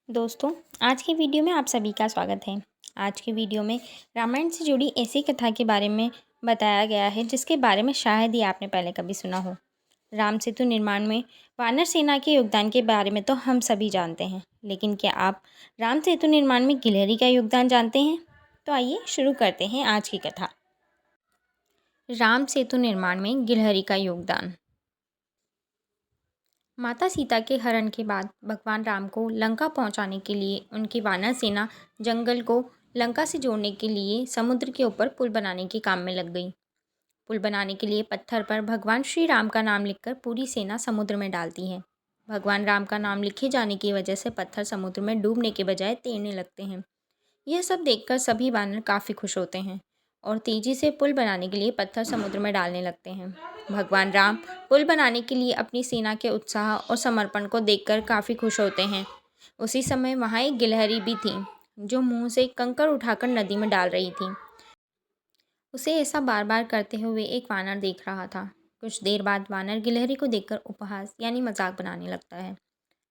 दोस्तों, आज की वीडियो में आप सभी का स्वागत है। आज की वीडियो में रामायण से जुड़ी ऐसी कथा के बारे में बताया गया है जिसके बारे में शायद ही आपने पहले कभी सुना हो। राम सेतु निर्माण में वानर सेना के योगदान के बारे में तो हम सभी जानते हैं, लेकिन क्या आप राम सेतु निर्माण में गिलहरी का योगदान जानते हैं? तो आइए शुरू करते हैं आज की कथा। राम सेतु निर्माण में गिलहरी का योगदान। माता सीता के हरण के बाद भगवान राम को लंका पहुंचाने के लिए उनकी वानर सेना जंगल को लंका से जोड़ने के लिए समुद्र के ऊपर पुल बनाने के काम में लग गई। पुल बनाने के लिए पत्थर पर भगवान श्री राम का नाम लिखकर पूरी सेना समुद्र में डालती है। भगवान राम का नाम लिखे जाने की वजह से पत्थर समुद्र में डूबने के बजाय तैरने लगते हैं। यह सब देखकर सभी वानर काफ़ी खुश होते हैं और तेजी से पुल बनाने के लिए पत्थर समुद्र में डालने लगते हैं। भगवान राम पुल बनाने के लिए अपनी सेना के उत्साह और समर्पण को देखकर काफ़ी खुश होते हैं। उसी समय वहाँ एक गिलहरी भी थी जो मुंह से कंकड़ उठाकर नदी में डाल रही थी। उसे ऐसा बार बार करते हुए एक वानर देख रहा था। कुछ देर बाद वानर गिलहरी को देखकर उपहास यानी मजाक बनाने लगता है।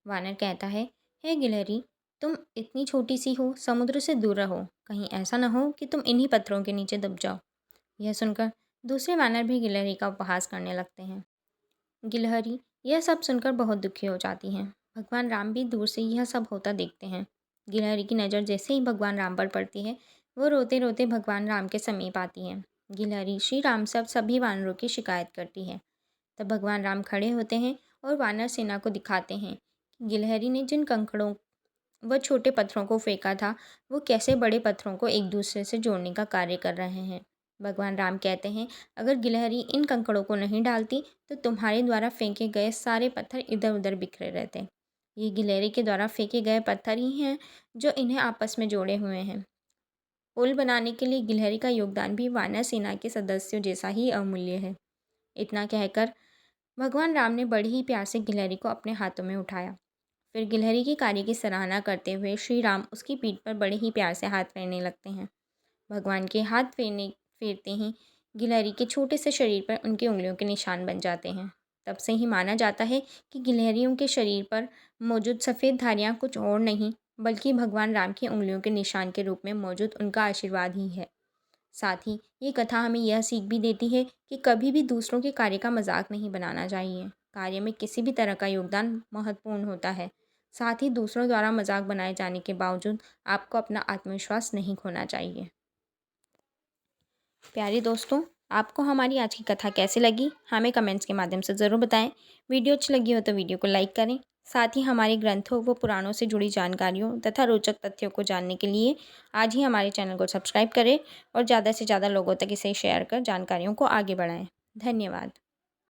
वानर कहता है, हे गिलहरी, तुम इतनी छोटी सी हो, समुद्र से दूर रहो, कहीं ऐसा न हो कि तुम इन्हीं पत्थरों के नीचे दब जाओ। यह सुनकर दूसरे वानर भी गिलहरी का उपहास करने लगते हैं। गिलहरी यह सब सुनकर बहुत दुखी हो जाती हैं। भगवान राम भी दूर से यह सब होता देखते हैं। गिलहरी की नज़र जैसे ही भगवान राम पर पड़ती है, वो रोते रोते भगवान राम के समीप आती है। गिलहरी श्री राम से अब सभी वानरों की शिकायत करती है। तब भगवान राम खड़े होते हैं और वानर सेना को दिखाते हैं कि गिलहरी ने जिन कंकड़ों व छोटे पत्थरों को फेंका था, वो कैसे बड़े पत्थरों को एक दूसरे से जोड़ने का कार्य कर रहे हैं। भगवान राम कहते हैं, अगर गिलहरी इन कंकड़ों को नहीं डालती तो तुम्हारे द्वारा फेंके गए सारे पत्थर इधर उधर बिखरे रहते। ये गिलहरी के द्वारा फेंके गए पत्थर ही हैं जो इन्हें आपस में जोड़े हुए हैं। पुल बनाने के लिए गिलहरी का योगदान भी वानर सेना के सदस्यों जैसा ही अमूल्य है। इतना कहकर भगवान राम ने बड़े ही प्यार से गिलहरी को अपने हाथों में उठाया। फिर गिलहरी के कार्य की सराहना करते हुए श्री राम उसकी पीठ पर बड़े ही प्यार से हाथ फेरने लगते हैं। भगवान के हाथ फेरते ही गिलहरी के छोटे से शरीर पर उनकी उंगलियों के निशान बन जाते हैं। तब से ही माना जाता है कि गिलहरियों के शरीर पर मौजूद सफ़ेद धारियाँ कुछ और नहीं बल्कि भगवान राम की उंगलियों के निशान के रूप में मौजूद उनका आशीर्वाद ही है। साथ ही ये कथा हमें यह सीख भी देती है कि कभी भी दूसरों के कार्य का मजाक नहीं बनाना चाहिए। कार्य में किसी भी तरह का योगदान महत्वपूर्ण होता है। साथ ही दूसरों द्वारा मजाक बनाए जाने के बावजूद आपको अपना आत्मविश्वास नहीं खोना चाहिए। प्यारे दोस्तों, आपको हमारी आज की कथा कैसी लगी हमें कमेंट्स के माध्यम से ज़रूर बताएं। वीडियो अच्छी लगी हो तो वीडियो को लाइक करें। साथ ही हमारे ग्रंथों व पुराणों से जुड़ी जानकारियों तथा रोचक तथ्यों को जानने के लिए आज ही हमारे चैनल को सब्सक्राइब करें और ज़्यादा से ज़्यादा लोगों तक इसे शेयर कर जानकारियों को आगे बढ़ाएं। धन्यवाद।